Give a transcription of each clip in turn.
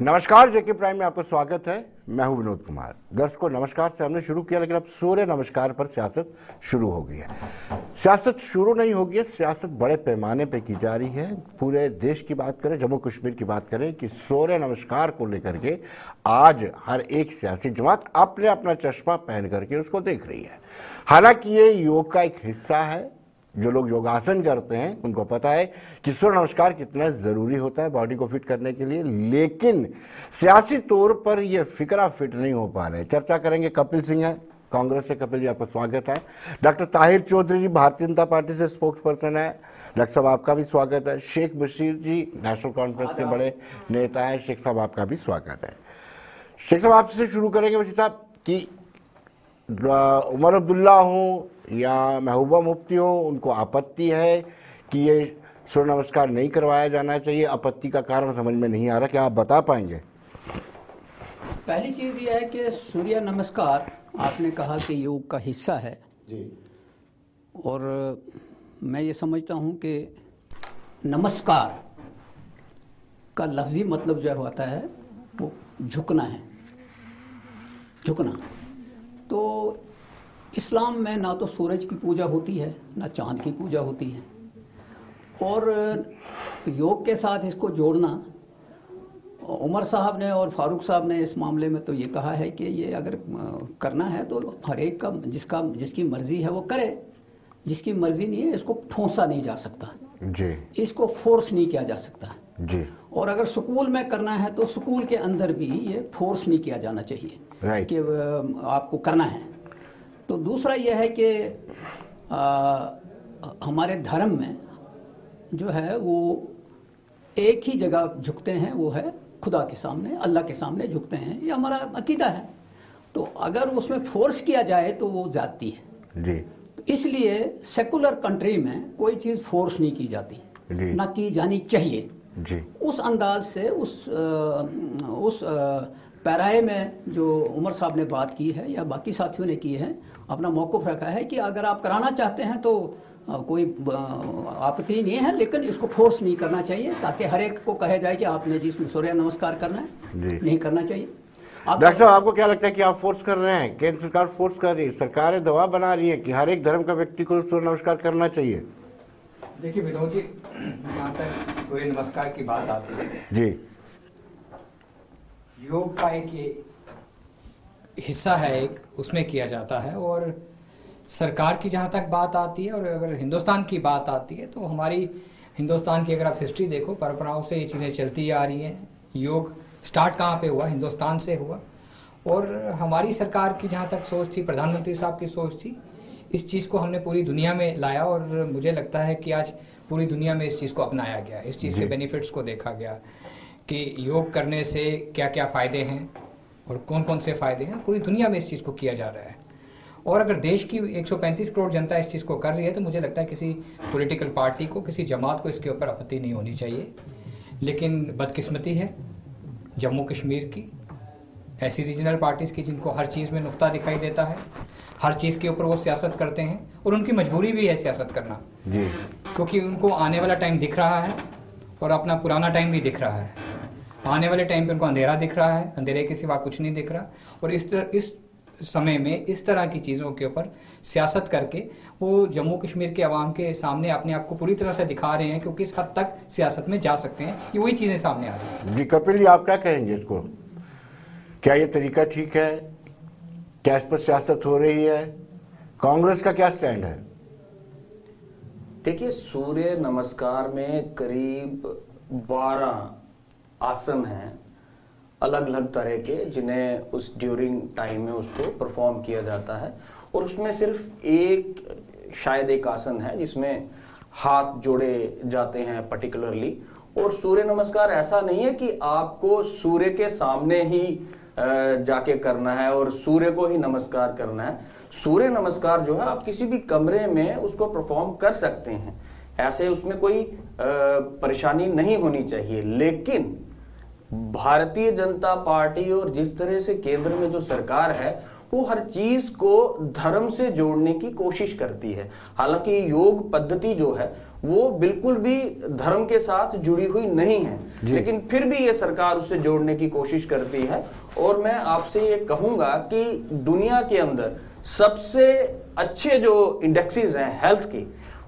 नमस्कार, जेके प्राइम में आपका स्वागत है। मैं हूं विनोद कुमार। दर्शकों, नमस्कार से हमने शुरू किया, लेकिन अब सूर्य नमस्कार पर सियासत शुरू हो गई है। सियासत शुरू नहीं होगी है, सियासत बड़े पैमाने पे की जा रही है। पूरे देश की बात करें, जम्मू कश्मीर की बात करें कि सूर्य नमस्कार को लेकर के आज हर एक सियासी जमात अपने अपना चश्मा पहन करके उसको देख रही है। हालांकि ये योग का एक हिस्सा है। जो लोग योगासन करते हैं उनको पता है कि सूर्य नमस्कार कितना ज़रूरी होता है बॉडी को फिट करने के लिए, लेकिन सियासी तौर पर यह फिक्रा फिट नहीं हो पा रहे। चर्चा करेंगे। कपिल सिंह है कांग्रेस से। कपिल जी, आपका स्वागत है। डॉक्टर ताहिर चौधरी जी भारतीय जनता पार्टी से स्पोक्स पर्सन है। डॉक्टर साहब, आपका भी स्वागत है। शेख बशीर जी नेशनल कॉन्फ्रेंस के बड़े नेता है। शेख साहब, आपका भी स्वागत है। शेख साहब, आपसे शुरू करेंगे बशीर साहब कि उमर अब्दुल्ला हो या महबूबा मुफ्ती हो, उनको आपत्ति है कि ये सूर्य नमस्कार नहीं करवाया जाना चाहिए। आपत्ति का कारण समझ में नहीं आ रहा, क्या आप बता पाएंगे? पहली चीज़ यह है कि सूर्य नमस्कार आपने कहा कि योग का हिस्सा है जी, और मैं ये समझता हूँ कि नमस्कार का लफ्ज़ी मतलब जो होता है वो झुकना है, झुकना। तो इस्लाम में ना तो सूरज की पूजा होती है ना चांद की पूजा होती है, और योग के साथ इसको जोड़ना, उमर साहब ने और फारूक साहब ने इस मामले में तो ये कहा है कि ये अगर करना है तो हर एक का जिसकी मर्ज़ी है वो करे, जिसकी मर्ज़ी नहीं है इसको ठोंसा नहीं जा सकता जी, इसको फोर्स नहीं किया जा सकता जी। और अगर स्कूल में करना है तो स्कूल के अंदर भी ये फोर्स नहीं किया जाना चाहिए कि आपको करना है। तो दूसरा यह है कि हमारे धर्म में जो है वो एक ही जगह झुकते हैं, वो है खुदा के सामने, अल्लाह के सामने झुकते हैं। ये हमारा अकीदा है। तो अगर उसमें फोर्स किया जाए तो वो ज़्यादती है जी। तो इसलिए सेकुलर कंट्री में कोई चीज़ फोर्स नहीं की जाती, ना की जानी चाहिए जी। उस अंदाज से उस पैराए में जो उमर साहब ने बात की है या बाकी साथियों ने की है, अपना मौक़िफ़ रखा है कि अगर आप कराना चाहते हैं तो कोई आपत्ति नहीं है, लेकिन इसको फोर्स नहीं करना चाहिए ताकि हर एक को कहा जाए कि आपने जिसमें सूर्य नमस्कार करना है नहीं करना चाहिए। डॉक्टर साहब, आपको क्या लगता है कि आप फोर्स कर रहे हैं? केंद्र सरकार फोर्स कर रही है, सरकारें दबाव बना रही है कि हर एक धर्म का व्यक्ति को सूर्य नमस्कार करना चाहिए? देखिए विनोद जी, जहाँ तक सूर्य नमस्कार की बात आती है जी, योग का एक ये हिस्सा है, एक उसमें किया जाता है। और सरकार की जहाँ तक बात आती है और अगर हिंदुस्तान की बात आती है तो हमारी हिंदुस्तान की अगर आप हिस्ट्री देखो, परंपराओं से ये चीज़ें चलती आ रही हैं। योग स्टार्ट कहाँ पे हुआ? हिंदुस्तान से हुआ। और हमारी सरकार की जहाँ तक सोच थी, प्रधानमंत्री साहब की सोच थी, इस चीज़ को हमने पूरी दुनिया में लाया और मुझे लगता है कि आज पूरी दुनिया में इस चीज़ को अपनाया गया, इस चीज़ के बेनिफिट्स को देखा गया कि योग करने से क्या क्या फ़ायदे हैं और कौन कौन से फ़ायदे हैं। पूरी दुनिया में इस चीज़ को किया जा रहा है। और अगर देश की 135 करोड़ जनता इस चीज़ को कर रही है तो मुझे लगता है किसी पॉलिटिकल पार्टी को, किसी जमात को इसके ऊपर आपत्ति नहीं होनी चाहिए। लेकिन बदकिस्मती है जम्मू कश्मीर की, ऐसी रीजनल पार्टीज़ की जिनको हर चीज़ में नुक्ता दिखाई देता है, हर चीज़ के ऊपर वो सियासत करते हैं और उनकी मजबूरी भी है सियासत करना जी, क्योंकि उनको आने वाला टाइम दिख रहा है और अपना पुराना टाइम भी दिख रहा है। आने वाले टाइम पे उनको अंधेरा दिख रहा है, अंधेरे के सिवा कुछ नहीं दिख रहा। और इस समय में इस तरह की चीज़ों के ऊपर सियासत करके वो जम्मू कश्मीर के अवाम के सामने अपने आप को पूरी तरह से दिखा रहे हैं कि किस हद तक सियासत में जा सकते हैं। ये वही चीज़ें सामने आ रही हैं। जी कपिल जी, आप क्या कहेंगे इसको? क्या ये तरीका ठीक है? क्या इस पर सियासत हो रही है? कांग्रेस का क्या स्टैंड है? देखिए, सूर्य नमस्कार में करीब 12 आसन हैं अलग अलग तरह के, जिन्हें उस ड्यूरिंग टाइम में उसको परफॉर्म किया जाता है। और उसमें सिर्फ शायद एक आसन है जिसमें हाथ जोड़े जाते हैं पर्टिकुलरली। और सूर्य नमस्कार ऐसा नहीं है कि आपको सूर्य के सामने ही जाके करना है और सूर्य को ही नमस्कार करना है। सूर्य नमस्कार जो है आप किसी भी कमरे में उसको परफॉर्म कर सकते हैं, ऐसे उसमें कोई परेशानी नहीं होनी चाहिए। लेकिन भारतीय जनता पार्टी और जिस तरह से केंद्र में जो सरकार है वो हर चीज को धर्म से जोड़ने की कोशिश करती है। हालांकि योग पद्धति जो है वो बिल्कुल भी धर्म के साथ जुड़ी हुई नहीं है, लेकिन फिर भी ये सरकार उससे जोड़ने की कोशिश करती है। और मैं आपसे ये कहूंगा कि दुनिया के अंदर सबसे अच्छे जो इंडेक्सेस हैं हेल्थ की,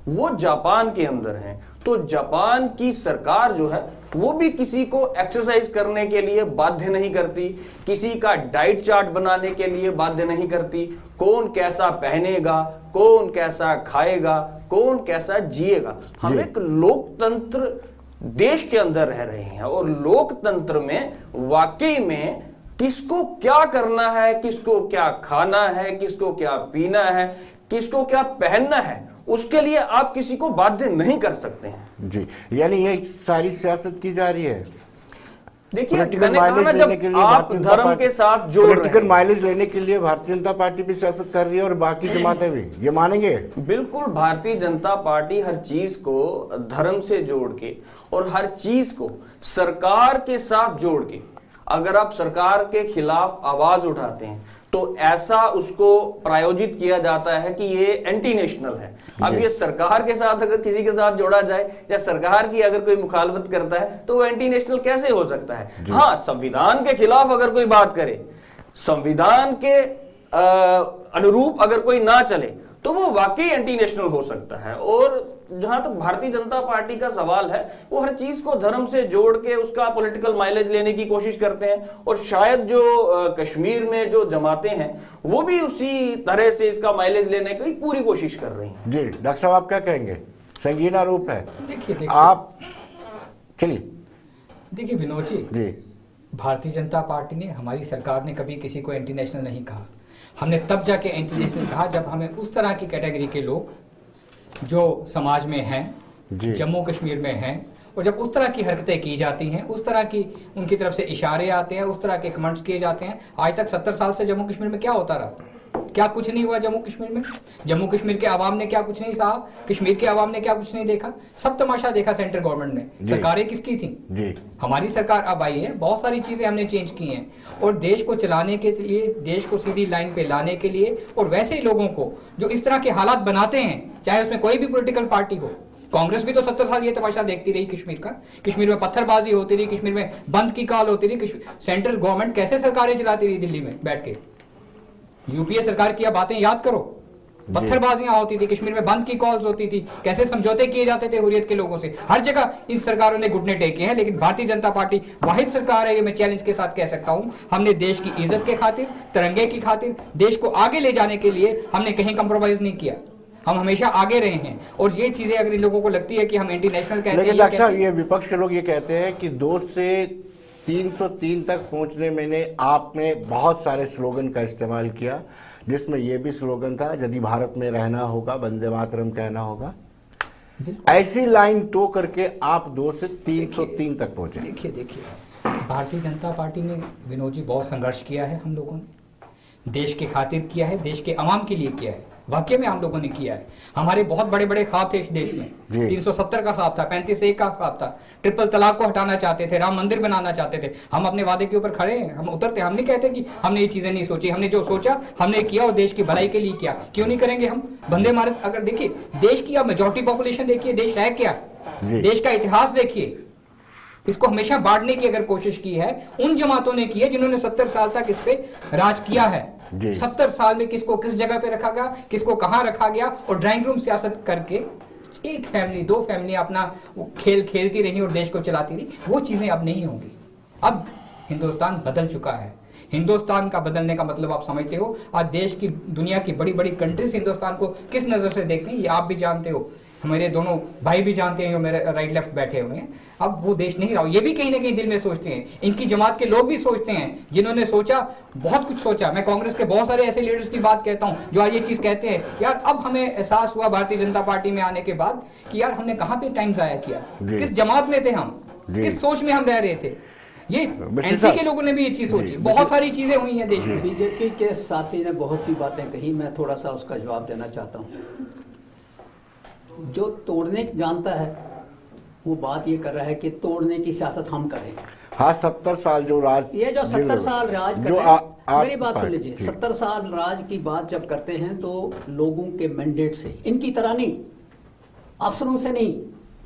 वो जापान के अंदर हैं। तो जापान की सरकार जो है वो भी किसी को एक्सरसाइज करने के लिए बाध्य नहीं करती, किसी का डाइट चार्ट बनाने के लिए बाध्य नहीं करती, कौन कैसा पहनेगा, कौन कैसा खाएगा, कौन कैसा जिएगा। हम एक लोकतंत्र देश के अंदर रह रहे हैं और लोकतंत्र में वाकई में किसको क्या करना है, किसको क्या खाना है, किसको क्या पीना है, किसको क्या पहनना है, उसके लिए आप किसी को बाध्य नहीं कर सकते हैं। जी, यानी ये सारी सियासत की जा रही है। देखिए, मैंने कहा ना, जब आप धर्म के साथ जोड़ रहे हैं, पॉलिटिकल माइलेज लेने के लिए भारतीय जनता पार्टी भी सियासत कर रही है और बाकी जमातें भी, ये मानेंगे? बिल्कुल, भारतीय जनता पार्टी हर चीज को धर्म से जोड़ के और हर चीज को सरकार के साथ जोड़ के, अगर आप सरकार के खिलाफ आवाज उठाते हैं तो ऐसा उसको प्रायोजित किया जाता है कि ये एंटी नेशनल है। अब ये सरकार के साथ अगर किसी के साथ जोड़ा जाए या सरकार की अगर कोई मुखालफत करता है तो वो एंटी नेशनल कैसे हो सकता है? हाँ, संविधान के खिलाफ अगर कोई बात करे, संविधान के अनुरूप अगर कोई ना चले तो वो वाकई एंटी नेशनल हो सकता है। और जहां तक भारतीय जनता पार्टी का सवाल है, वो हर चीज को धर्म से जोड़ के उसका पॉलिटिकल माइलेज लेने की कोशिश करते हैं। और शायद जो कश्मीर में जो जमातें हैं वो भी उसी तरह से इसका माइलेज लेने की पूरी कोशिश कर रही हैं। जी डॉक्टर साहब, आप क्या कहेंगे? संगीन आरोप है। देखिए आप चलिए। देखिए विनोद जी, भारतीय जनता पार्टी ने, हमारी सरकार ने कभी किसी को एंटी नेशनल नहीं कहा। हमने तब जाके एंटी नेशनल कहा जब हमें उस तरह की कैटेगरी के लोग जो समाज में हैं, जम्मू कश्मीर में हैं, और जब उस तरह की हरकतें की जाती हैं, उस तरह की उनकी तरफ से इशारे आते हैं, उस तरह के कमेंट्स किए जाते हैं। आज तक 70 साल से जम्मू कश्मीर में क्या होता रहा? क्या कुछ नहीं हुआ जम्मू कश्मीर में? जम्मू कश्मीर के आवाम ने क्या कुछ नहीं सहा? कश्मीर के आवाम ने क्या कुछ नहीं देखा? सब तमाशा देखा सेंट्रल गवर्नमेंट ने। सरकारें किसकी थी? हमारी सरकार अब आई है, बहुत सारी चीजें हमने चेंज की हैं और देश को चलाने के लिए, देश को सीधी लाइन पे लाने के लिए, और वैसे लोगों को जो इस तरह के हालात बनाते हैं, चाहे उसमें कोई भी पॉलिटिकल पार्टी हो। कांग्रेस भी तो 70 साल ये तमाशा देखती रही कश्मीर का। कश्मीर में पत्थरबाजी होती रही, कश्मीर में बंद की कॉल होती रही, सेंट्रल गवर्नमेंट कैसे सरकारें चलाती रही दिल्ली में बैठ के। यूपीए सरकार की आप बातें याद करो, पत्थरबाजियां होती थी, कश्मीर में बंद की कॉल्स होती थी, कैसे समझौते किए जाते थे हुर्रियत के लोगों से। हर जगह इन सरकारों ने घुटने टेके हैं, लेकिन भारतीय जनता पार्टी वाहिद सरकार है, ये मैं चैलेंज के साथ कह सकता हूं। हमने देश की इज्जत के खातिर, तिरंगे की खातिर, देश को आगे ले जाने के लिए हमने कहीं कंप्रोमाइज नहीं किया। हम हमेशा आगे रहे हैं। और ये चीजें अगर इन लोगों को लगती है कि हम एंटी नेशनल कहते हैं, लेकिन डॉक्टर साहब, ये विपक्ष के लोग ये कहते हैं कि 2 से 303 तक पहुंचने में आपने बहुत सारे स्लोगन का इस्तेमाल किया, जिसमें यह भी स्लोगन था, यदि भारत में रहना होगा वंदे मातरम कहना होगा। ऐसी लाइन टो करके आप 2 से 303 तक पहुंचे। देखिए भारतीय जनता पार्टी ने, विनोद जी, बहुत संघर्ष किया है। हम लोगों ने देश के खातिर किया है, देश के अवाम के लिए किया है, वाकई में हम लोगों ने किया है। हमारे बहुत बड़े बड़े ख्वाब थे इस देश में। 370 का ख्वाब था, 35A का ख्वाब था, ट्रिपल तलाक को हटाना चाहते थे, राम मंदिर बनाना चाहते थे। हम अपने वादे के ऊपर खड़े हैं, हम उतरते। हम नहीं कहते कि हमने ये चीजें नहीं सोची, हमने जो सोचा हमने किया और देश की भलाई के लिए किया। क्यों नहीं करेंगे हम? वंदे भारत, अगर देखिए देश की अब मेजॉरिटी पॉपुलेशन देखिए, देश है क्या, देश का इतिहास देखिए, इसको हमेशा बांटने की अगर कोशिश की है उन जमातों ने की है जिन्होंने 70 साल तक इस पे राज किया है। 70 साल में किसको किस जगह पे रखा गया, किसको कहां रखा गया, और ड्राइंग रूम सियासत करके एक फैमिली, 2 फैमिली अपना खेल खेलती रही और देश को चलाती रही। वो चीजें अब नहीं होंगी। अब हिंदुस्तान बदल चुका है। हिंदुस्तान का बदलने का मतलब आप समझते हो। आज देश की, दुनिया की बड़ी बड़ी कंट्रीज हिंदुस्तान को किस नजर से देखती हैं, ये आप भी जानते हो, हमारे दोनों भाई भी जानते हैं जो मेरे राइट लेफ्ट बैठे हुए हैं। अब वो देश नहीं रहा। ये भी कहीं ना कहीं दिल में सोचते हैं, इनकी जमात के लोग भी सोचते हैं, जिन्होंने सोचा, बहुत कुछ सोचा। मैं कांग्रेस के बहुत सारे ऐसे लीडर्स की बात कहता हूं जो आज ये चीज कहते हैं, यार अब हमें एहसास हुआ भारतीय जनता पार्टी में आने के बाद कि यार हमने कहां पे टाइम जाया किया, किस जमात में थे हम, किस सोच में हम रह रहे थे। ये एनसी के लोगों ने भी ये चीज सोची। बहुत सारी चीजें हुई हैं देश में। बीजेपी के साथी ने बहुत सी बातें कही, मैं थोड़ा सा उसका जवाब देना चाहता हूँ। जो तोड़ने जानता है वो बात ये कर रहा है कि तोड़ने की सियासत हम करें। हाँ, 70 साल जो राज, ये जो 70 साल राज कर रहे हैं, मेरी बात सुन लीजिए। 70 साल राज की बात जब करते हैं तो लोगों के मैंडेट से, इनकी तरह नहीं। अफसरों से नहीं,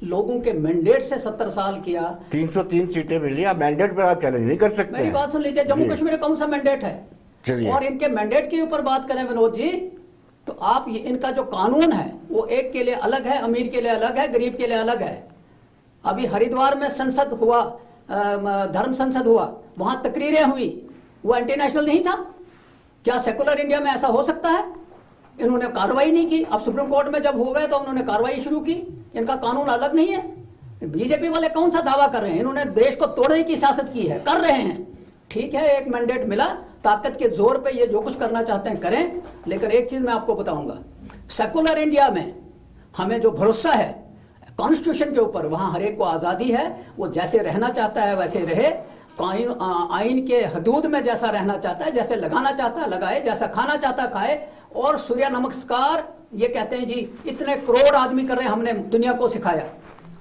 लोगों के मैंडेट से 70 साल किया। 303 सीटें मिली, आप मैंडेट पर आप चैलेंज नहीं कर सकते। मेरी बात सुन लीजिए, जम्मू कश्मीर में कौन सा मैंडेट है? चलिए। और इनके मैंडेट के ऊपर बात करें विनोद जी, तो आप इनका जो कानून है वो एक के लिए अलग है, अमीर के लिए अलग है, गरीब के लिए अलग है। अभी हरिद्वार में संसद हुआ, धर्म संसद हुआ, वहां तकरीरें हुई, वो एंटी नेशनल नहीं था? क्या सेकुलर इंडिया में ऐसा हो सकता है? इन्होंने कार्रवाई नहीं की। अब सुप्रीम कोर्ट में जब हो गए तो उन्होंने कार्रवाई शुरू की। इनका कानून अलग नहीं है। बीजेपी वाले कौन सा दावा कर रहे हैं? इन्होंने देश को तोड़ने की सियासत की है, कर रहे हैं। ठीक है, एक मैंडेट मिला, ताकत के जोर पे ये जो कुछ करना चाहते हैं करें, लेकिन एक चीज मैं आपको बताऊंगा, सेकुलर इंडिया में हमें जो भरोसा है कॉन्स्टिट्यूशन के ऊपर, वहां हर एक को आजादी है, वो जैसे रहना चाहता है वैसे रहे, आइन के हदूद में जैसा रहना चाहता है, जैसे लगाना चाहता है लगाए, जैसा खाना चाहता है खाए। और सूर्य नमस्कार ये कहते हैं जी, इतने करोड़ आदमी कर रहे हैं, हमने दुनिया को सिखाया।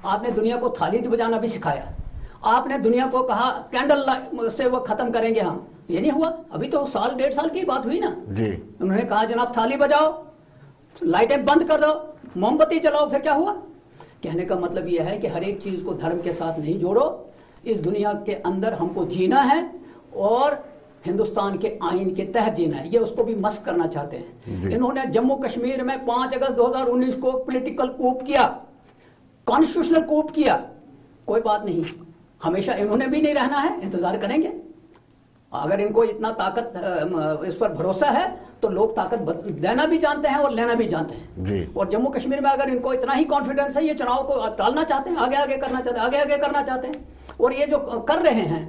आपने दुनिया को थाली बजाना भी सिखाया। आपने दुनिया को कहा कैंडल से वो खत्म करेंगे हम, ये नहीं हुआ। अभी तो साल 1.5 साल की बात हुई ना जी। उन्होंने कहा जनाब थाली बजाओ, लाइटें बंद कर दो, मोमबत्ती जलाओ, फिर क्या हुआ? कहने का मतलब यह है कि हर एक चीज को धर्म के साथ नहीं जोड़ो। इस दुनिया के अंदर हमको जीना है और हिंदुस्तान के आइन के तहत जीना है, ये उसको भी मस्क करना चाहते हैं। इन्होंने जम्मू कश्मीर में 5 अगस्त 2019 को पॉलिटिकल कूप किया, कॉन्स्टिट्यूशनल कूप किया, कोई बात नहीं, हमेशा इन्होंने भी नहीं रहना है, इंतजार करेंगे। अगर इनको इतना ताकत इस पर भरोसा है तो लोग ताकत देना भी जानते हैं और लेना भी जानते हैं जी। और जम्मू कश्मीर में अगर इनको इतना ही कॉन्फिडेंस है, ये चुनाव को टालना चाहते हैं, आगे आगे करना चाहते हैं, आगे आगे करना चाहते हैं। और ये जो कर रहे हैं,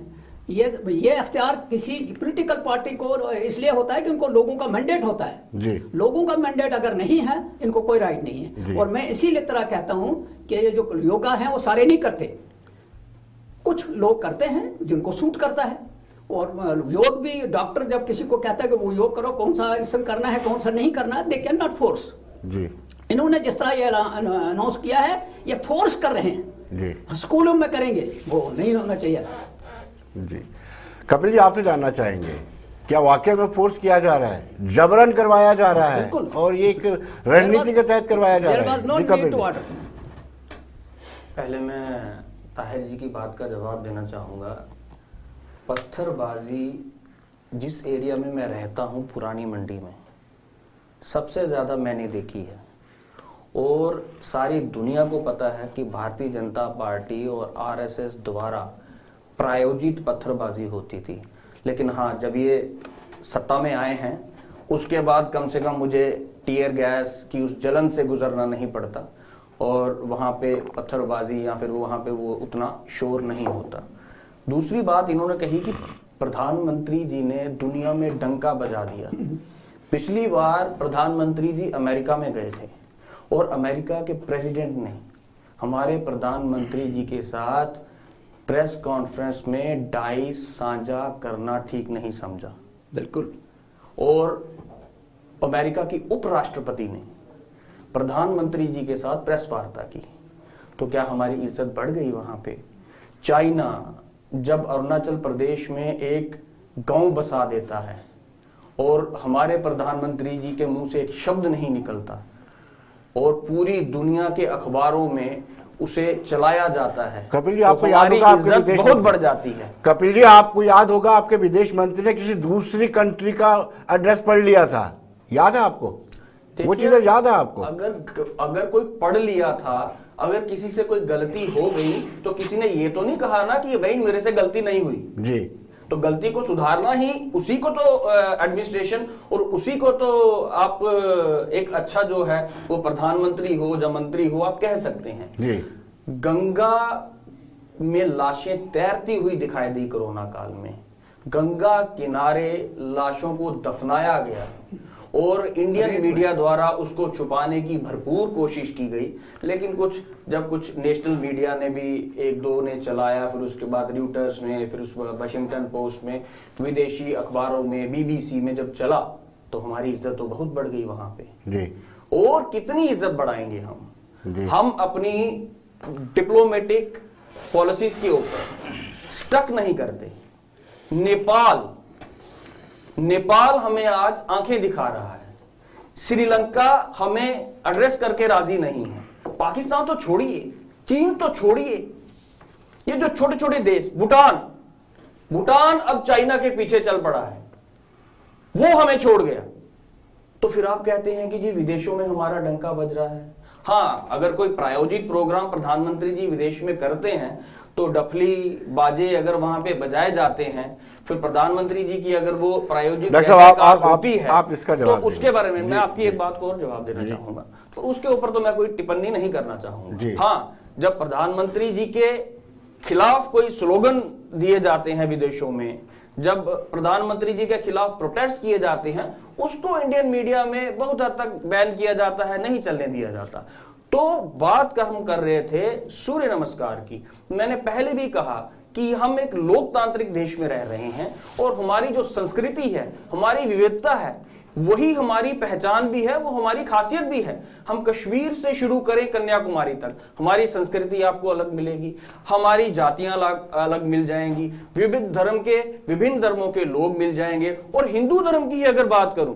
ये अख्तियार किसी पॉलिटिकल पार्टी को इसलिए होता है कि उनको लोगों का मैंडेट होता है जी। लोगों का मैंडेट अगर नहीं है, इनको कोई राइट नहीं है। और मैं इसीलिए तरह कहता हूं कि ये जो योगा है वो सारे नहीं करते, कुछ लोग करते हैं जिनको सूट करता है। और योग भी, डॉक्टर जब किसी को कहता है कि वो योग करो, कौन सा आसन करना है कौन सा नहीं करना है, दे कैन नॉट फोर्स जी। इन्होंने जिस तरह ये अनाउंस किया है, ये फोर्स कर रहे हैं जी। स्कूलों में करेंगे, वो नहीं होना चाहिए ऐसा। जी। कपिल जी, आपसे जानना चाहेंगे, क्या वाकई में फोर्स किया जा रहा है, जबरन करवाया जा रहा है? बिल्कुल। और ये एक रणनीति के तहत करवाया जा रहा है? no need to order. पहले मैं ताहिर जी की बात का जवाब देना चाहूँगा। पत्थरबाजी जिस एरिया में मैं रहता हूँ, पुरानी मंडी में, सबसे ज़्यादा मैंने देखी है। और सारी दुनिया को पता है कि भारतीय जनता पार्टी और आरएसएस द्वारा प्रायोजित पत्थरबाजी होती थी। लेकिन हाँ, जब ये सत्ता में आए हैं उसके बाद कम से कम मुझे टीयर गैस की उस जलन से गुजरना नहीं पड़ता और वहाँ पे पत्थरबाजी या फिर वहाँ पे वो उतना शोर नहीं होता। दूसरी बात इन्होंने कही कि प्रधानमंत्री जी ने दुनिया में डंका बजा दिया। पिछली बार प्रधानमंत्री जी अमेरिका में गए थे और अमेरिका के प्रेसिडेंट ने हमारे प्रधानमंत्री जी के साथ प्रेस कॉन्फ्रेंस में डाइस साझा करना ठीक नहीं समझा। बिल्कुल। और अमेरिका की उपराष्ट्रपति ने प्रधानमंत्री जी के साथ प्रेस वार्ता की, तो क्या हमारी इज्जत बढ़ गई वहां पे? चाइना जब अरुणाचल प्रदेश में एक गांव बसा देता है और हमारे प्रधानमंत्री जी के मुंह से एक शब्द नहीं निकलता और पूरी दुनिया के अखबारों में उसे चलाया जाता है, कपिल जी, तो आपको याद होगा आपके इज्जत विदेश बहुत बढ़ जाती है। कपिल जी, आपको याद होगा आपके विदेश मंत्री ने किसी दूसरी कंट्री का एड्रेस पढ़ लिया था, याद है आपको? वो चीजें याद है आपको? अगर कोई पढ़ लिया था, अगर किसी से कोई गलती हो गई तो किसी ने ये तो नहीं कहा ना कि भाई मेरे से गलती नहीं हुई जी। तो गलती को सुधारना ही उसी को तो एडमिनिस्ट्रेशन और उसी को तो आप एक अच्छा जो है वो प्रधानमंत्री हो या मंत्री हो आप कह सकते हैं जी। गंगा में लाशें तैरती हुई दिखाई दी कोरोना काल में, गंगा किनारे लाशों को दफनाया गया और इंडियन मीडिया द्वारा उसको छुपाने की भरपूर कोशिश की गई। लेकिन जब कुछ नेशनल मीडिया ने भी एक दो ने चलाया, फिर उसके बाद र्यूटर्स में, फिर उस वाशिंगटन पोस्ट में, विदेशी अखबारों में, बीबीसी में जब चला तो हमारी इज्जत तो बहुत बढ़ गई वहां पे जी। और कितनी इज्जत बढ़ाएंगे हम अपनी डिप्लोमेटिक पॉलिसीज के ऊपर स्टक नहीं करते। नेपाल हमें आज आंखें दिखा रहा है, श्रीलंका हमें एड्रेस करके राजी नहीं है, पाकिस्तान तो छोड़िए, चीन तो छोड़िए, ये जो छोटे छोटे देश, भूटान अब चाइना के पीछे चल पड़ा है, वो हमें छोड़ गया। तो फिर आप कहते हैं कि जी विदेशों में हमारा डंका बज रहा है। हाँ, अगर कोई प्रायोजित प्रोग्राम प्रधानमंत्री जी विदेश में करते हैं तो डफली बाजे अगर वहां पे बजाए जाते हैं, फिर प्रधानमंत्री जी की अगर वो प्रायोजित होती है आप इसका जवाब तो उसके बारे में मैं आपकी एक बात को और जवाब देना चाहूंगा। तो उसके ऊपर तो मैं कोई टिप्पणी नहीं करना चाहूंगा। हाँ, जब प्रधानमंत्री जी के खिलाफ कोई स्लोगन दिए जाते हैं विदेशों में, जब प्रधानमंत्री जी के खिलाफ प्रोटेस्ट किए जाते हैं, उसको इंडियन मीडिया में बहुत हद तक बैन किया जाता है, नहीं चलने दिया जाता। तो बात हम कर रहे थे सूर्य नमस्कार की। मैंने पहले भी कहा कि हम एक लोकतांत्रिक देश में रह रहे हैं और हमारी जो संस्कृति है, हमारी विविधता है, वही हमारी पहचान भी है, वो हमारी खासियत भी है। हम कश्मीर से शुरू करें कन्याकुमारी तक, हमारी संस्कृति आपको अलग मिलेगी, हमारी जातियां अलग मिल जाएंगी, विविध धर्म के विभिन्न धर्मों के लोग मिल जाएंगे। और हिंदू धर्म की ही अगर बात करूं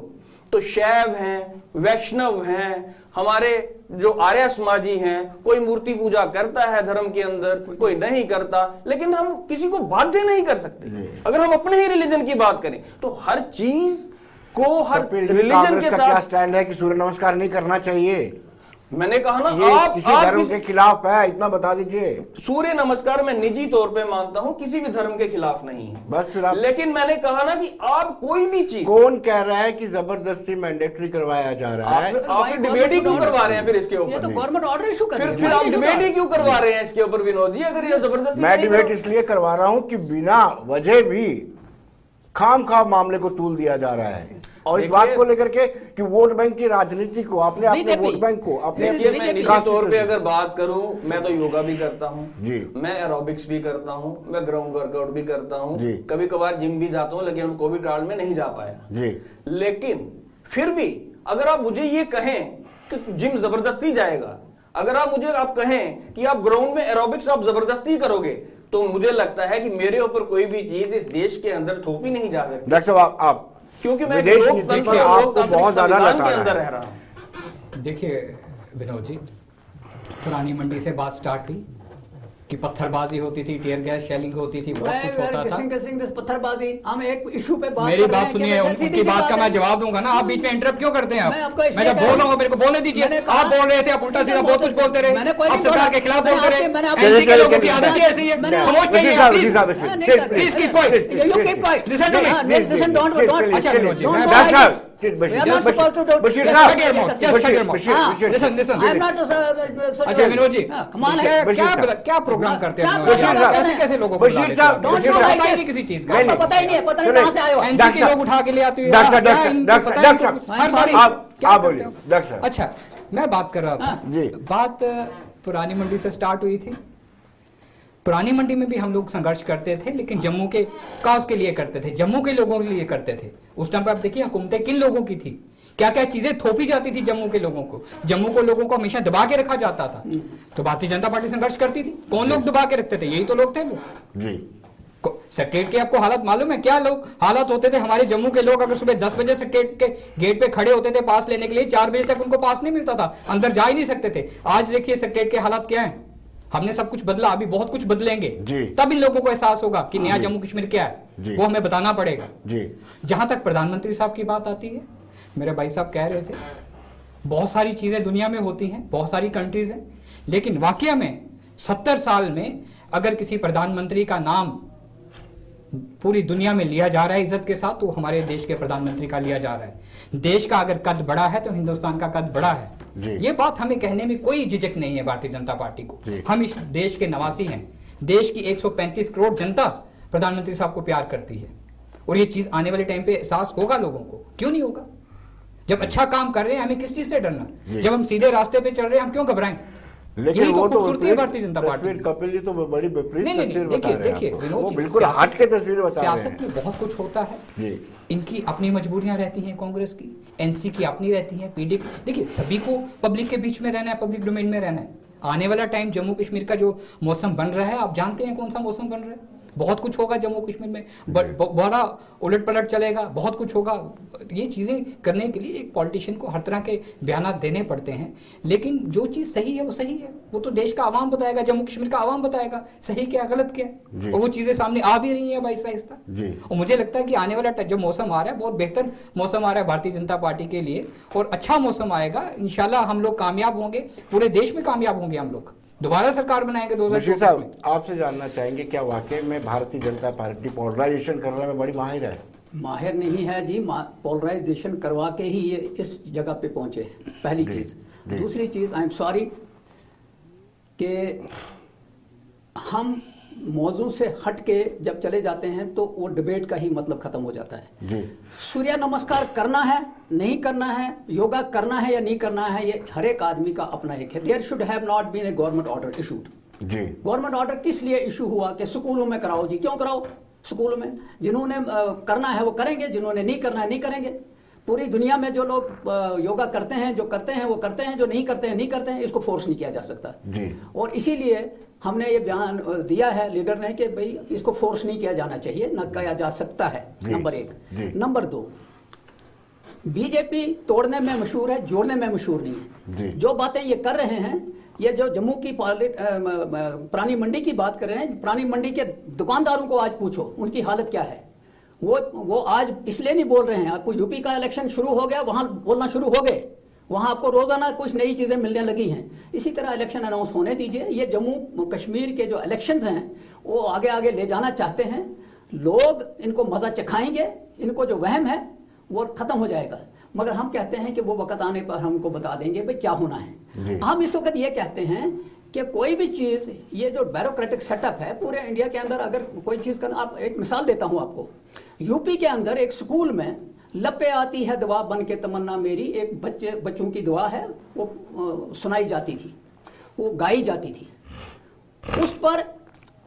तो शैव हैं, वैष्णव हैं, हमारे जो आर्य समाजी हैं, कोई मूर्ति पूजा करता है धर्म के अंदर, कोई नहीं करता, लेकिन हम किसी को बाध्य नहीं कर सकते। अगर हम अपने ही रिलीजन की बात करें तो हर चीज को, हर रिलीजन के साथ क्या स्टैंड है कि सूर्य नमस्कार नहीं करना चाहिए? मैंने कहा ना, आप किसी धर्म के खिलाफ है, इतना बता दीजिए। सूर्य नमस्कार मैं निजी तौर पे मानता हूं किसी भी धर्म के खिलाफ नहीं है, बस फिर आप, लेकिन मैंने कहा ना कि आप कोई भी चीज, कौन कह रहा है कि जबरदस्ती मैंडेटरी करवाया जा रहा है? आप डिबेट ही क्यों करवा रहे हैं फिर इसके ऊपर? ये तो गवर्नमेंट ऑर्डर इशू कर रही है, फिर आप डिबेट ही क्यों करवा रहे हैं इसके ऊपर विनोद जी? अगर ये जबरदस्ती, मैं डिबेट इसलिए करवा रहा हूं कि बिना वजह भी खाम मामले को तूल दिया जा रहा है। और इस बात को लेकर के कि वोट बैंक की राजनीति को आपने अपने वोट बैंक को अपने, मैं निजी तौर पे अगर बात करूं, मैं तो योगा भी करता हूं जी, मैं एरोबिक्स भी करता हूं, मैं ग्राउंड वर्कआउट भी करता हूं, कभी कभार जिम भी जाता हूं, लेकिन हम कोविड काल में नहीं जा पाया जी। लेकिन फिर भी अगर आप मुझे ये कहें कि जिम जबरदस्ती जाएगा, अगर आप मुझे कहें कि आप ग्राउंड में एरोबिक्स आप जबरदस्ती करोगे, तो मुझे लगता है कि मेरे ऊपर कोई भी चीज इस देश के अंदर थोपी नहीं जा सकती। डॉक्टर साहब, आप क्योंकि मैं विदेश नीति पर आपको बहुत ज्यादा लगा के अंदर रह रहा हूं। देखिए विनोद जी, पुरानी मंडी से बात स्टार्ट हुई कि पत्थरबाजी होती थी, टियर गैस शेलिंग होती थी, बहुत कुछ होता था। पत्थरबाजी, हम एक इशू पे बात मेरी बात सुनिए, उनकी बात का मैं जवाब दूंगा ना, आप बीच में इंटरप्ट क्यों करते हैं? मैं जब बोल रहा हूँ मेरे को बोलने दीजिए। आप बोल रहे थे, आप उल्टा सीधा बहुत कुछ बोलते रहे, आप सरकार के खिलाफ बोलते रहे। एनसी के लोगों की आदत ही ऐसी है, खामोश चाहिए। Please keep quiet, listen to me. Listen, don't. अच्छा विनोद जी, अच्छा विनोद जी, क्या प्रोग्राम करते हैं? कैसे कैसे लोगों को पता ही नहीं किसी चीज का, पता ही नहीं है, पता नहीं कहां से आए हो। एनसी के लोग उठा के ले आते हैं। अच्छा, मैं बात कर रहा था, बात पुरानी मंडी से स्टार्ट हुई थी। पुरानी मंडी में भी हम लोग संघर्ष करते थे, लेकिन जम्मू के काज के लिए करते थे, जम्मू के लोगों के लिए करते थे। उस टाइम पे आप देखिए हुकूमतें किन लोगों की थी, क्या क्या चीजें थोपी जाती थी जम्मू के लोगों को, जम्मू को लोगों को हमेशा दबा के रखा जाता था। तो भारतीय जनता पार्टी संघर्ष करती थी। कौन लोग दबा के रखते थे? यही तो लोग थे वो जी। सेक्रेटरीट के आपको हालत मालूम है क्या लोग हालात होते थे? हमारे जम्मू के लोग अगर सुबह 10 बजे सेक्रेटरीट के गेट पे खड़े होते थे पास लेने के लिए, 4 बजे तक उनको पास नहीं मिलता था, अंदर जा ही नहीं सकते थे। आज देखिए सेक्रेटरीट के हालात क्या है। हमने सब कुछ बदला, अभी बहुत कुछ बदलेंगे, तब इन लोगों को एहसास होगा कि नया जम्मू कश्मीर क्या है, वो हमें बताना पड़ेगा। जहां तक प्रधानमंत्री साहब की बात आती है, मेरे भाई साहब कह रहे थे बहुत सारी चीजें दुनिया में होती हैं, बहुत सारी कंट्रीज हैं, लेकिन वाकया में 70 साल में अगर किसी प्रधानमंत्री का नाम पूरी दुनिया में लिया जा रहा है इज्जत के साथ, तो हमारे देश के प्रधानमंत्री का लिया जा रहा है। देश का अगर कद बड़ा है तो हिंदुस्तान का कद बड़ा है। ये बात हमें कहने में कोई झिझक नहीं है भारतीय जनता पार्टी को। हम इस देश के नवासी हैं। देश की 135 करोड़ जनता प्रधानमंत्री साहब को प्यार करती है, और ये चीज आने वाले टाइम पे एहसास होगा लोगों को। क्यों नहीं होगा? जब अच्छा काम कर रहे हैं हमें किस चीज से डरना? जब हम सीधे रास्ते पे चल रहे हैं हम क्यों घबराएं? लेकिन यही तो खूबसूरती है भारतीय जनता पार्टी। कपिल जी तो बड़ी विपरीत नहीं, देखिए विनोद जी, बिल्कुल हट के तस्वीर बता रहे हैं। सियासत में बहुत कुछ होता है, इनकी अपनी मजबूरियां रहती हैं, कांग्रेस की, एनसी की अपनी रहती है, पीडीपी। देखिए सभी को पब्लिक के बीच में रहना है, पब्लिक डोमेन में रहना है। आने वाला टाइम जम्मू कश्मीर का जो मौसम बन रहा है, आप जानते हैं कौन सा मौसम बन रहा है? बहुत कुछ होगा जम्मू कश्मीर में, बड़ा उलट पलट चलेगा, बहुत कुछ होगा। ये चीज़ें करने के लिए एक पॉलिटिशियन को हर तरह के बयान देने पड़ते हैं, लेकिन जो चीज़ सही है वो सही है, वो तो देश का आवाम बताएगा, जम्मू कश्मीर का आवाम बताएगा सही क्या गलत क्या है, और वो चीज़ें सामने आ भी रही हैं आहिस्ता आहिस्ता। और मुझे लगता है कि आने वाला जो मौसम आ रहा है बहुत बेहतर मौसम आ रहा है भारतीय जनता पार्टी के लिए, और अच्छा मौसम आएगा। इंशाल्लाह हम लोग कामयाब होंगे, पूरे देश में कामयाब होंगे, हम लोग दोबारा सरकार बनाएंगे 2024 में। आपसे जानना चाहेंगे क्या वाकई में भारतीय जनता पार्टी पोलराइजेशन करने में बड़ी माहिर है? माहिर नहीं है जी, पोलराइजेशन करवा के ही ये इस जगह पे पहुंचे हैं, पहली चीज। दूसरी चीज, आई एम सॉरी कि हम मौजू से हट के जब चले जाते हैं तो वो डिबेट का ही मतलब खत्म हो जाता है जी। सूर्य नमस्कार करना है नहीं करना है, योगा करना है या नहीं करना है, ये हर एक आदमी का अपना एक है। There should have not been a government order issued जी। गवर्नमेंट ऑर्डर किस लिए इशू हुआ कि स्कूलों में कराओ जी, क्यों कराओ स्कूलों में? जिन्होंने करना है वो करेंगे, जिन्होंने नहीं करना है नहीं करेंगे। पूरी दुनिया में जो लोग योगा करते हैं, जो करते हैं वो करते हैं, जो नहीं करते हैं नहीं करते हैं, इसको फोर्स नहीं किया जा सकता जी। और इसीलिए हमने ये बयान दिया है लीडर ने कि भाई इसको फोर्स नहीं किया जाना चाहिए, न किया जा सकता है, नंबर 1। नंबर 2, बीजेपी तोड़ने में मशहूर है, जोड़ने में मशहूर नहीं है। जो बातें ये कर रहे हैं, ये जो जम्मू की पुरानी मंडी की बात कर रहे हैं, पुरानी मंडी के दुकानदारों को आज पूछो उनकी हालत क्या है। वो आज इसलिए नहीं बोल रहे हैं, आपको यूपी का इलेक्शन शुरू हो गया, वहां बोलना शुरू हो गए, वहां आपको रोजाना कुछ नई चीजें मिलने लगी हैं। इसी तरह इलेक्शन अनाउंस होने दीजिए। ये जम्मू कश्मीर के जो इलेक्शंस हैं वो आगे आगे ले जाना चाहते हैं, लोग इनको मजा चखाएंगे, इनको जो वहम है वो खत्म हो जाएगा। मगर हम कहते हैं कि वो वक्त आने पर हमको बता देंगे भाई क्या होना है। हम इस वक्त ये कहते हैं कि कोई भी चीज, ये जो ब्यूरोक्रेटिक सेटअप है पूरे इंडिया के अंदर, अगर कोई चीज का, आप एक मिसाल देता हूं आपको, यूपी के अंदर एक स्कूल में लपे आती है दुआ बन के तमन्ना मेरी, एक बच्चों की दुआ है, वो सुनाई जाती थी, वो गाई जाती थी। उस पर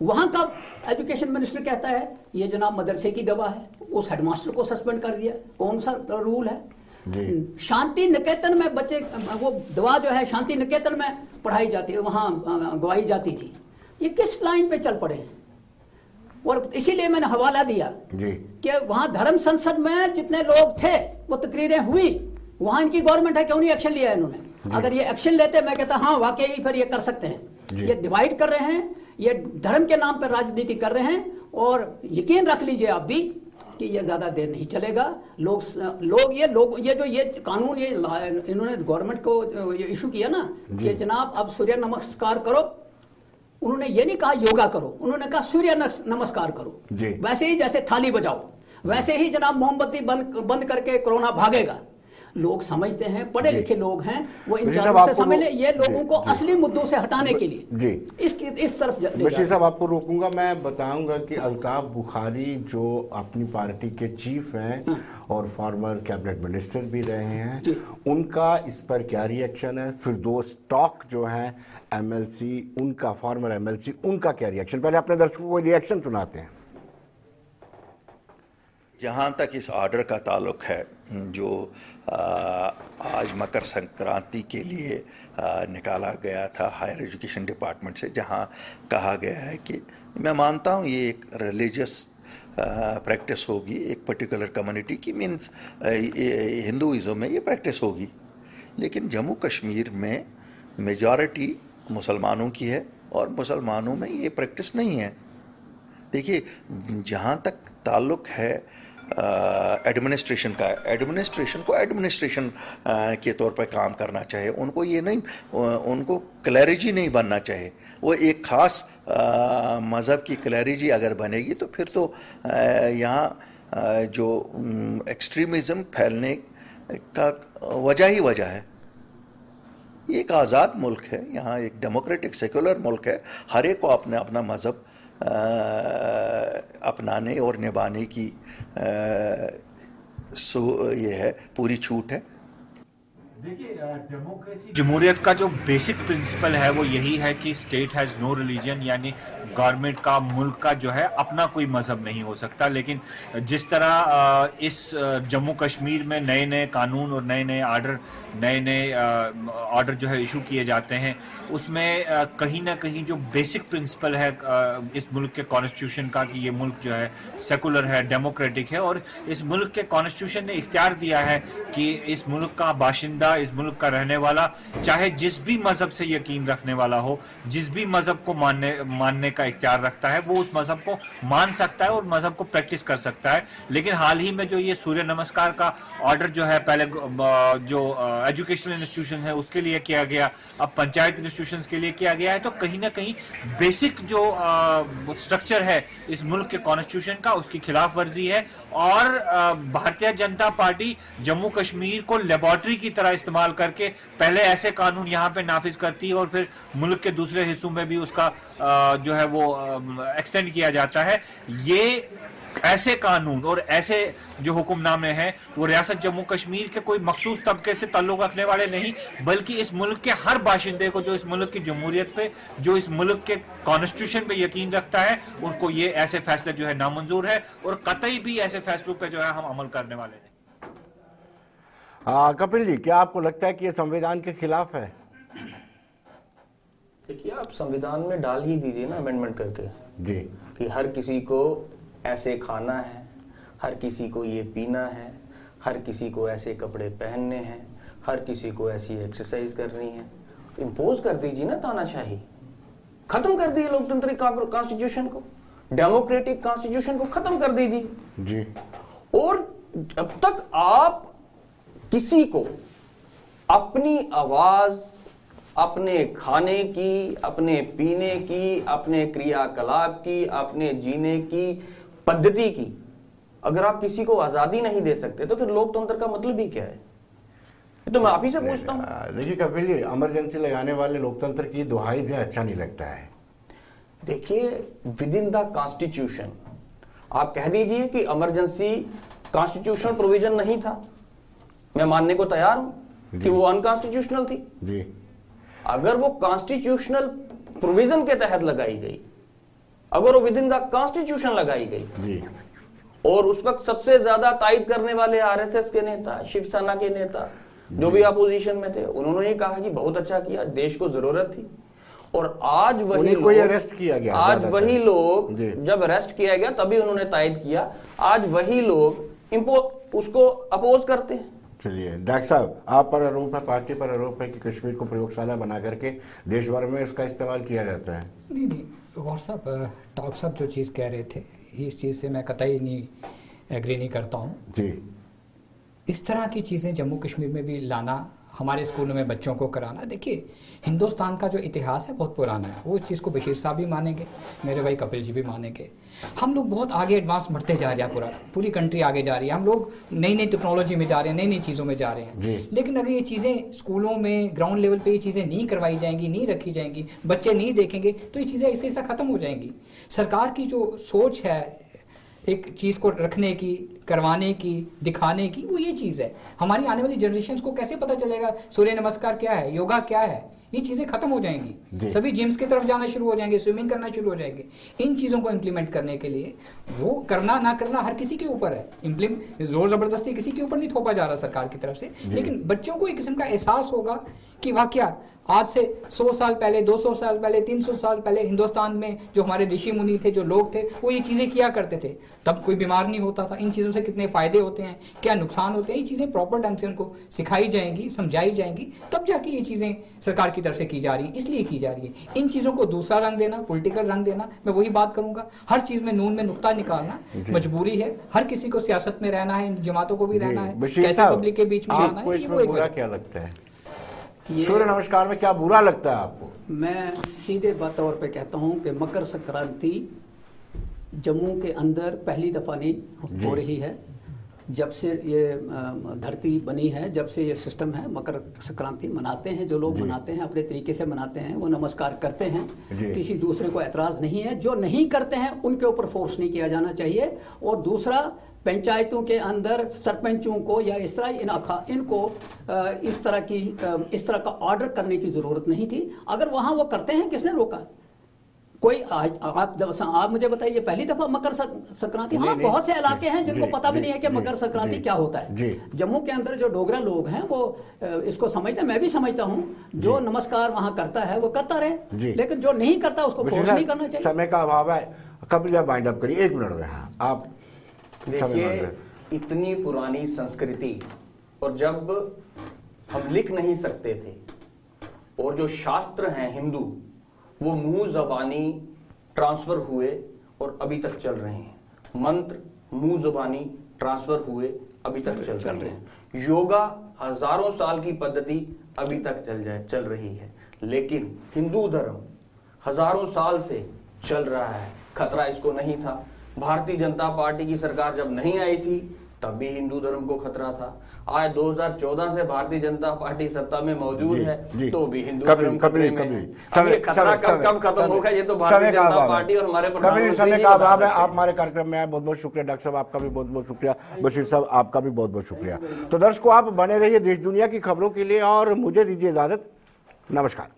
वहां का एजुकेशन मिनिस्टर कहता है ये जनाब मदरसे की दवा है, उस हेडमास्टर को सस्पेंड कर दिया। कौन सा रूल है? शांति निकेतन में बच्चे, वो दवा जो है शांति निकेतन में पढ़ाई जाती है, वहां गवाई जाती थी। ये किस लाइन पे चल पड़े हैं? और इसीलिए मैंने हवाला दिया कि वहां धर्म संसद में जितने लोग थे वो तकरीरें हुई, वहां इनकी गवर्नमेंट है, क्यों नहीं एक्शन लिया इन्होंने? अगर ये एक्शन लेते मैं कहता हाँ वाकई फिर ये कर सकते हैं। ये डिवाइड कर रहे हैं, ये धर्म के नाम पर राजनीति कर रहे हैं, और यकीन रख लीजिए आप भी कि ये ज्यादा देर नहीं चलेगा। लोग ये कानून ये इन्होंने गवर्नमेंट को ये इशू किया ना कि जनाब अब सूर्य नमस्कार करो, उन्होंने ये नहीं कहा योगा करो, उन्होंने कहा सूर्य नमस्कार करो। वैसे ही जैसे थाली बजाओ, वैसे ही जनाब मोमबत्ती बंद करके कोरोना भागेगा। लोग समझते हैं, पढ़े लिखे लोग हैं, वो इन जानों से समझ ले, ये लोगों को असली मुद्दों से हटाने के लिए इस तरफ। बशीर साहब आपको रोकूंगा, मैं बताऊंगा कि अल्ताफ बुखारी जो अपनी पार्टी के चीफ हैं और फॉर्मर कैबिनेट मिनिस्टर भी रहे हैं, उनका इस पर क्या रिएक्शन है। फिरदौस टॉक जो है एमएलसी, उनका फॉर्मर एमएलसी, उनका क्या रिएक्शन, पहले अपने दर्शकों को रिएक्शन सुनाते हैं। जहाँ तक इस ऑर्डर का ताल्लुक है जो आज मकर संक्रांति के लिए निकाला गया था हायर एजुकेशन डिपार्टमेंट से, जहाँ कहा गया है कि मैं मानता हूँ ये एक रिलीजियस प्रैक्टिस होगी, एक पर्टिकुलर कम्युनिटी की, मीन्स हिंदुइज़्म में ये प्रैक्टिस होगी, लेकिन जम्मू कश्मीर में मेजॉरिटी मुसलमानों की है और मुसलमानों में ये प्रैक्टिस नहीं है। देखिए, जहाँ तक ताल्लुक है एडमिनिस्ट्रेशन का, एडमिनिस्ट्रेशन को एडमिनिस्ट्रेशन के तौर पर काम करना चाहिए, उनको ये नहीं, उनको क्लैरिजी नहीं बनना चाहिए। वो एक ख़ास मज़हब की क्लैरिजी अगर बनेगी तो फिर तो यहाँ जो एक्सट्रीमिज़म फैलने का वजह ही वजह है। ये एक आज़ाद मुल्क है, यहाँ एक डेमोक्रेटिक सेकुलर मुल्क है, हर एक को अपना अपना मज़हब अपनाने और निभाने की ये है, पूरी छूट है। देखिए, डेमोक्रेसी, जमहूरियत का जो बेसिक प्रिंसिपल है वो यही है कि स्टेट हैज़ नो रिलीजन, यानी गवर्नमेंट का, मुल्क का जो है अपना कोई मजहब नहीं हो सकता। लेकिन जिस तरह इस जम्मू कश्मीर में नए नए कानून और नए नए ऑर्डर जो है इशू किए जाते हैं, उसमें कहीं ना कहीं जो बेसिक प्रिंसिपल है इस मुल्क के कॉन्स्टिट्यूशन का कि ये मुल्क जो है सेकुलर है, डेमोक्रेटिक है, और इस मुल्क के कॉन्स्टिट्यूशन ने इख्तियार दिया है कि इस मुल्क का बाशिंदा, इस मुल्क का रहने वाला, चाहे जिस भी मजहब से यकीन रखने वाला हो, जिस भी मजहब को मानने का इख्तियार रखता है, वो उस मजहब को मान सकता है और मजहब को प्रैक्टिस कर सकता है। लेकिन हाल ही में जो ये सूर्य नमस्कार का ऑर्डर जो है पहले जो एजुकेशनल इंस्टीट्यूशन है उसके लिए किया गया, अब पंचायत इंस्टीट्यूशंस के लिए किया गया है, तो कहीं ना कहीं बेसिक जो स्ट्रक्चर है इस मुल्क के कॉन्स्टिट्यूशन का, उसकी खिलाफ वर्जी है। और भारतीय जनता पार्टी जम्मू कश्मीर को लेबोरेटरी की तरह इस्तेमाल करके पहले ऐसे कानून यहां पे नाफिज करती है और फिर मुल्क के दूसरे हिस्सों में भी उसका जो है वो एक्सटेंड किया जाता है। ये ऐसे कानून और ऐसे जो हुक्मनामे हैं वो रियासत जम्मू कश्मीर के कोई मखसूस तबके से ताल्लुक रखने वाले नहीं, बल्कि इस मुल्क के हर बाशिंदे को, जो इस मुल्क की जमहूरियत पे, जो इस मुल्क के कॉन्स्टिट्यूशन पे यकीन रखता है, उसको ये ऐसे फैसले जो है नामंजूर है और कतई भी ऐसे फैसलों पे जो है हम अमल करने वाले नहीं। कपिल जी, क्या आपको लगता है कि ये संविधान के खिलाफ है? देखिए, आप संविधान में डाल ही दीजिए ना अमेंडमेंट करके जी कि हर किसी को ऐसे खाना है, हर किसी को ये पीना है, हर किसी को ऐसे कपड़े पहनने हैं, हर किसी को ऐसी एक्सरसाइज करनी है। इम्पोज कर दीजिए ना तानाशाही, खत्म कर दीजिए लोकतांत्रिक कॉन्स्टिट्यूशन को, डेमोक्रेटिक कॉन्स्टिट्यूशन को खत्म कर दीजिए जी। और जब तक आप किसी को अपनी आवाज, अपने खाने की, अपने पीने की, अपने क्रियाकलाप की, अपने जीने की पद्धति की, अगर आप किसी को आजादी नहीं दे सकते तो फिर लोकतंत्र का मतलब ही क्या है? तो मैं आप ही से पूछता हूं। देखिए कपिल जी, इमरजेंसी लगाने वाले लोकतंत्र की दुहाई दे, अच्छा नहीं लगता है। देखिए, विद इन द कॉन्स्टिट्यूशन आप कह दीजिए कि इमरजेंसी कॉन्स्टिट्यूशनल प्रोविजन नहीं था, मैं मानने को तैयार हूं कि वो अनकॉन्स्टिट्यूशनल थी जी। अगर वो कॉन्स्टिट्यूशनल प्रोविजन के तहत लगाई गई, अगर वो विद इन द कॉन्स्टिट्यूशन लगाई गई जी, और उस वक्त सबसे ज्यादा तायद करने वाले आरएसएस के नेता, शिवसेना के नेता, जो भी अपोजिशन में थे, उन्होंने ये कहा कि बहुत अच्छा किया, देश को जरूरत थी। और आज वही लोग, अरेस्ट किया गया, आज वही लोग, जब अरेस्ट किया गया तभी उन्होंने तायद किया, आज वही लोग उसको अपोज करते हैं। चलिए डॉक्टर साहब, आप पर आरोप है, पार्टी पर आरोप है कि कश्मीर को प्रयोगशाला बना करके देश भर में इसका इस्तेमाल किया जाता है। नहीं गौर साहब, डॉक्टर साहब जो चीज़ कह रहे थे, इस चीज़ से मैं कतई नहीं एग्री नहीं करता हूँ जी। इस तरह की चीज़ें जम्मू कश्मीर में भी लाना, हमारे स्कूलों में बच्चों को कराना, देखिए हिंदुस्तान का जो इतिहास है बहुत पुराना है, वो इस चीज़ को बशीर साहब भी मानेंगे, मेरे भाई कपिल जी भी मानेंगे। हम लोग बहुत आगे एडवांस बढ़ते जा रहे हैं, पूरी कंट्री आगे जा रही है, हम लोग नई नई टेक्नोलॉजी में जा रहे हैं, नई नई चीज़ों में जा रहे हैं। लेकिन अगर ये चीज़ें स्कूलों में ग्राउंड लेवल पे ये चीज़ें नहीं करवाई जाएंगी, नहीं रखी जाएंगी, बच्चे नहीं देखेंगे, तो ये चीज़ें ऐसे ऐसा ख़त्म हो जाएंगी। सरकार की जो सोच है एक चीज़ को रखने की, करवाने की, दिखाने की, वो ये चीज़ है। हमारी आने वाली जनरेशन को कैसे पता चलेगा सूर्य नमस्कार क्या है, योगा क्या है? ये चीज़ें खत्म हो जाएंगी, सभी जिम्स की तरफ जाना शुरू हो जाएंगे, स्विमिंग करना शुरू हो जाएंगे। इन चीज़ों को इम्प्लीमेंट करने के लिए वो करना ना करना हर किसी के ऊपर है, जोर ज़बरदस्ती किसी के ऊपर नहीं थोपा जा रहा सरकार की तरफ से। लेकिन बच्चों को एक किस्म का एहसास होगा कि वाह क्या आज से 100 साल पहले, 200 साल पहले, 300 साल पहले हिंदुस्तान में जो हमारे ऋषि मुनि थे, जो लोग थे, वो ये चीज़ें किया करते थे, तब कोई बीमार नहीं होता था। इन चीज़ों से कितने फ़ायदे होते हैं, क्या नुकसान होते हैं, ये चीज़ें प्रॉपर ढंग से उनको सिखाई जाएंगी, समझाई जाएंगी, तब जाके ये चीज़ें सरकार की तरफ से की जा रही है, इसलिए की जा रही है। इन चीज़ों को दूसरा रंग देना, पॉलिटिकल रंग देना, मैं वही बात करूँगा, हर चीज़ में नून में नुक्ता निकालना मजबूरी है। हर किसी को सियासत में रहना है, इन जमातों को भी रहना है, कैसे पब्लिक के बीच में आना है, ये वो एक क्या लगता है सूर्य नमस्कार में क्या बुरा लगता है आपको? मैं सीधे तौर पे कहता हूं कि मकर संक्रांति जम्मू के अंदर पहली दफा नहीं हो रही है। जब से ये धरती बनी है, जब से ये सिस्टम है, मकर संक्रांति मनाते हैं जो लोग, मनाते हैं अपने तरीके से मनाते हैं, वो नमस्कार करते हैं, किसी दूसरे को एतराज़ नहीं है। जो नहीं करते हैं उनके ऊपर फोर्स नहीं किया जाना चाहिए। और दूसरा, पंचायतों के अंदर सरपंचों को या इस तरह इनको इस तरह का ऑर्डर करने की ज़रूरत नहीं थी। अगर वहाँ वो करते हैं, किसने रोका? कोई आप मुझे बताइए, पहली दफा मकर संक्रांति? हाँ, बहुत से इलाके हैं जिनको पता भी नहीं है कि मकर संक्रांति क्या होता है। जम्मू के अंदर जो डोगरा लोग हैं वो इसको समझते हैं, मैं भी समझता हूँ। जो नमस्कार वहां करता है वो करता रहे, लेकिन जो नहीं करता उसको फोर्स नहीं करना चाहिए। समय का अभाव है, कब वाइंड अप करिए, 1 मिनट में। हाँ, आप देखिए, इतनी पुरानी संस्कृति, और जब हम लिख नहीं सकते थे और जो शास्त्र हैं हिंदू वो मुंह जबानी ट्रांसफर हुए और अभी तक चल रहे हैं। मंत्र मुंह जबानी ट्रांसफर हुए अभी तक चल रहे हैं। योगा हजारों साल की पद्धति अभी तक चल रही है, लेकिन हिंदू धर्म हजारों साल से चल रहा है। खतरा इसको नहीं था। भारतीय जनता पार्टी की सरकार जब नहीं आई थी तब भी हिंदू धर्म को खतरा था। आज 2014 से भारतीय जनता पार्टी सत्ता में मौजूद है तो भी हिंदू धर्म खतरे में है। अब ये खतरा कब खत्म होगा, ये तो भारतीय जनता पार्टी और हमारे समय का अभाव है। आप हमारे कार्यक्रम में आए, बहुत बहुत शुक्रिया। डॉक्टर साहब आपका भी बहुत बहुत शुक्रिया। बशीर साहब आपका भी बहुत बहुत शुक्रिया। तो दर्शकों, आप बने रहिए देश दुनिया की खबरों के लिए और मुझे दीजिए इजाजत। नमस्कार।